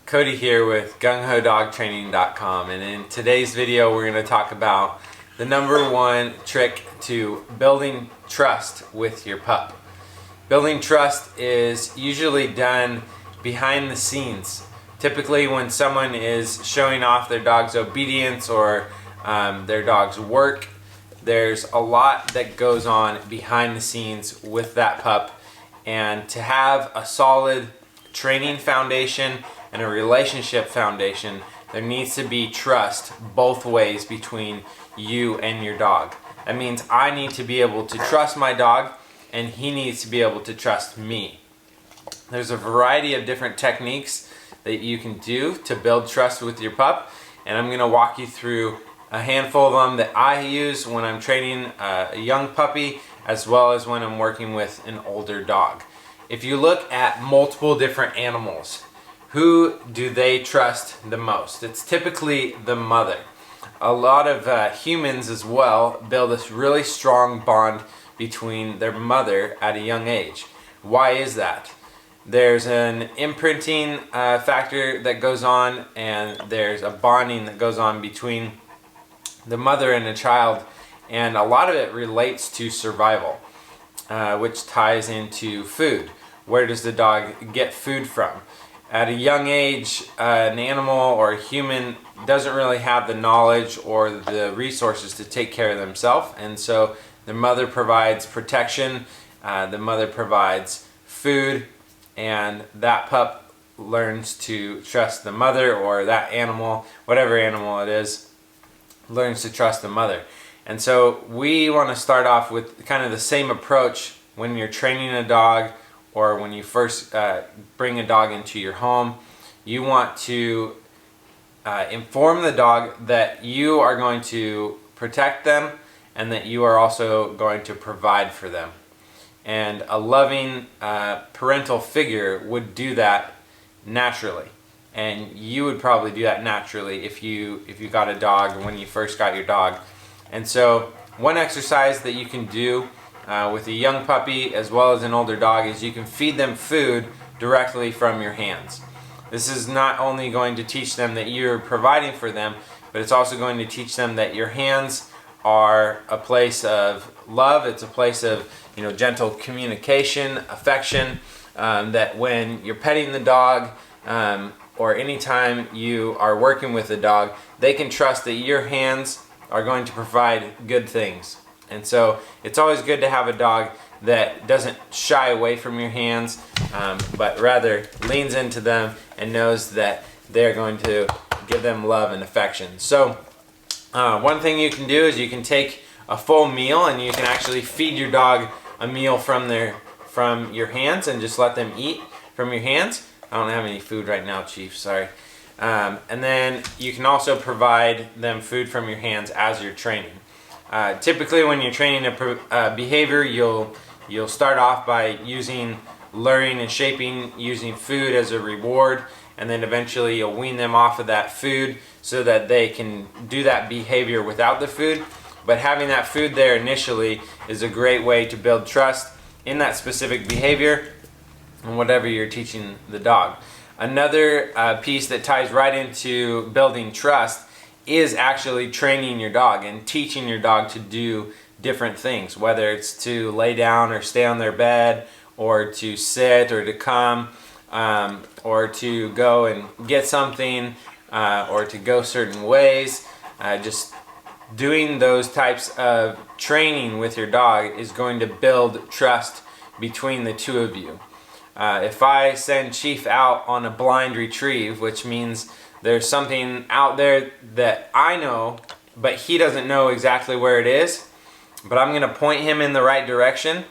Cody here with GunghoDogTraining.com, and in today's video we're going to talk about the #1 trick to building trust with your pup. Building trust is usually done behind the scenes. Typically when someone is showing off their dog's obedience or their dog's work, there's a lot that goes on behind the scenes with that pup, and to have a solid training foundation and a relationship foundation, there needs to be trust both ways between you and your dog. That means I need to be able to trust my dog and he needs to be able to trust me. There's a variety of different techniques that you can do to build trust with your pup, and I'm going to walk you through a handful of them that I use when I'm training a young puppy as well as when I'm working with an older dog. If you look at multiple different animals, who do they trust the most? It's typically the mother. A lot of humans as well build this really strong bond between their mother at a young age. Why is that? There's an imprinting factor that goes on, and there's a bonding that goes on between the mother and the child, and a lot of it relates to survival, which ties into food. Where does the dog get food from? At a young age, an animal or a human doesn't really have the knowledge or the resources to take care of themselves, and so the mother provides protection, the mother provides food, and that pup learns to trust the mother, or that animal, whatever animal it is, learns to trust the mother. And so we want to start off with kind of the same approach when you're training a dog, or when you first bring a dog into your home. You want to inform the dog that you are going to protect them and that you are also going to provide for them. And a loving parental figure would do that naturally. And you would probably do that naturally if you got a dog when you first got your dog. And so one exercise that you can do with a young puppy as well as an older dog is you can feed them food directly from your hands. This is not only going to teach them that you're providing for them, but it's also going to teach them that your hands are a place of love. It's a place of gentle communication, affection, that when you're petting the dog or anytime you are working with the dog, they can trust that your hands are going to provide good things. And so it's always good to have a dog that doesn't shy away from your hands, but rather leans into them and knows that they're going to give them love and affection. So one thing you can do is you can take a full meal and you can actually feed your dog a meal from your hands and just let them eat from your hands. I don't have any food right now, Chief, sorry. And then you can also provide them food from your hands as you're training. Typically when you're training a behavior, you'll start off by luring and shaping, using food as a reward, and then eventually you'll wean them off of that food so that they can do that behavior without the food. But having that food there initially is a great way to build trust in that specific behavior and whatever you're teaching the dog. Another piece that ties right into building trust is actually training your dog and teaching your dog to do different things, whether it's to lay down or stay on their bed, or to sit, or to come, or to go and get something, or to go certain ways. Just doing those types of training with your dog is going to build trust between the two of you. If I send Chief out on a blind retrieve, which means there's something out there that I know, but he doesn't know exactly where it is, but I'm going to point him in the right direction.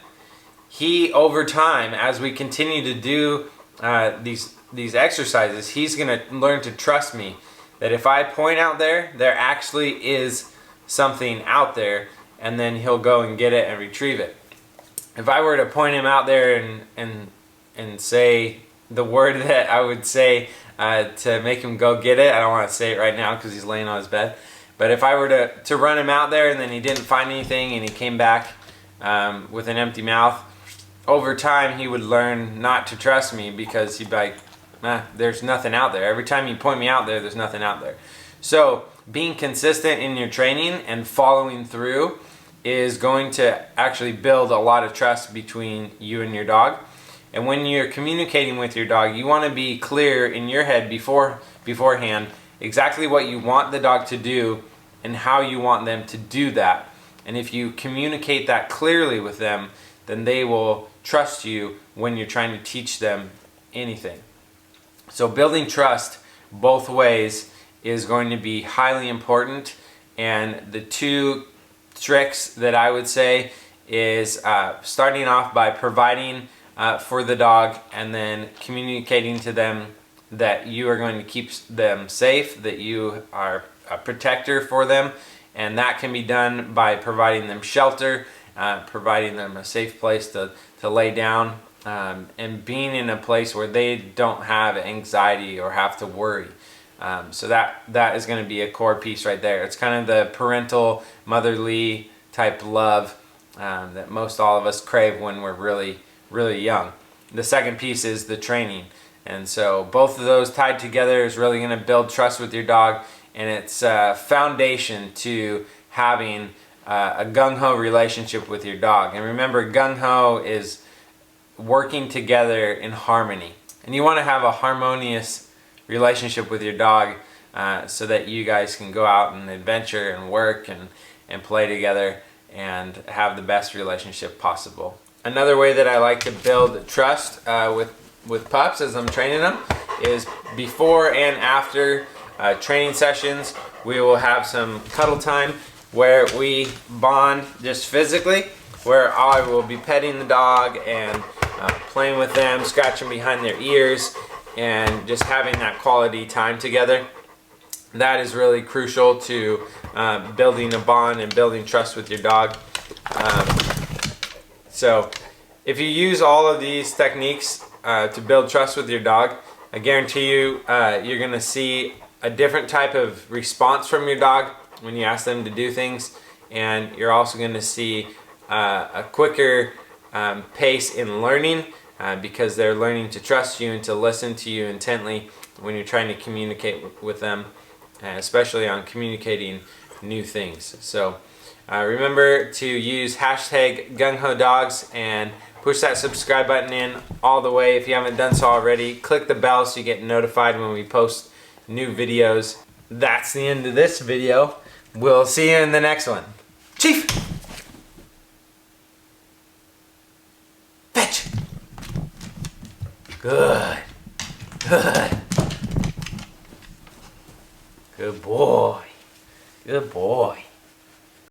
He, over time, as we continue to do these exercises, he's going to learn to trust me, that if I point out there actually is something out there, and then he'll go and get it and retrieve it. If I were to point him out there and say the word that I would say to make him go get it, I don't want to say it right now because he's laying on his bed, but if I were to run him out there and then he didn't find anything and he came back with an empty mouth, over time he would learn not to trust me, because he'd be like, there's nothing out there. Every time you point me out there, there's nothing out there. So being consistent in your training and following through is going to actually build a lot of trust between you and your dog. And when you're communicating with your dog, you want to be clear in your head beforehand exactly what you want the dog to do and how you want them to do that. And if you communicate that clearly with them, then they will trust you when you're trying to teach them anything. So building trust both ways is going to be highly important, and the two tricks that I would say is starting off by providing for the dog and then communicating to them that you are going to keep them safe, that you are a protector for them, and that can be done by providing them shelter, providing them a safe place to lay down, and being in a place where they don't have anxiety or have to worry. So that is going to be a core piece right there. It's kind of the parental, motherly type love that most all of us crave when we're really, really young. The second piece is the training. And so both of those tied together is really going to build trust with your dog, and it's a foundation to having a gung-ho relationship with your dog. And remember, gung-ho is working together in harmony. And you want to have a harmonious relationship with your dog so that you guys can go out and adventure and work and play together and have the best relationship possible. Another way that I like to build trust with pups as I'm training them is before and after training sessions, we will have some cuddle time where we bond just physically, where I will be petting the dog and playing with them, scratching behind their ears, and just having that quality time together. That is really crucial to building a bond and building trust with your dog. So if you use all of these techniques to build trust with your dog, I guarantee you you're going to see a different type of response from your dog when you ask them to do things, and you're also going to see a quicker pace in learning because they're learning to trust you and to listen to you intently when you're trying to communicate with them, especially on communicating new things. So remember to use hashtag GunghoDogs and push that subscribe button in all the way if you haven't done so already. Click the bell so you get notified when we post new videos. That's the end of this video. We'll see you in the next one. Chief! Fetch! Good. Good. Good boy. Good boy.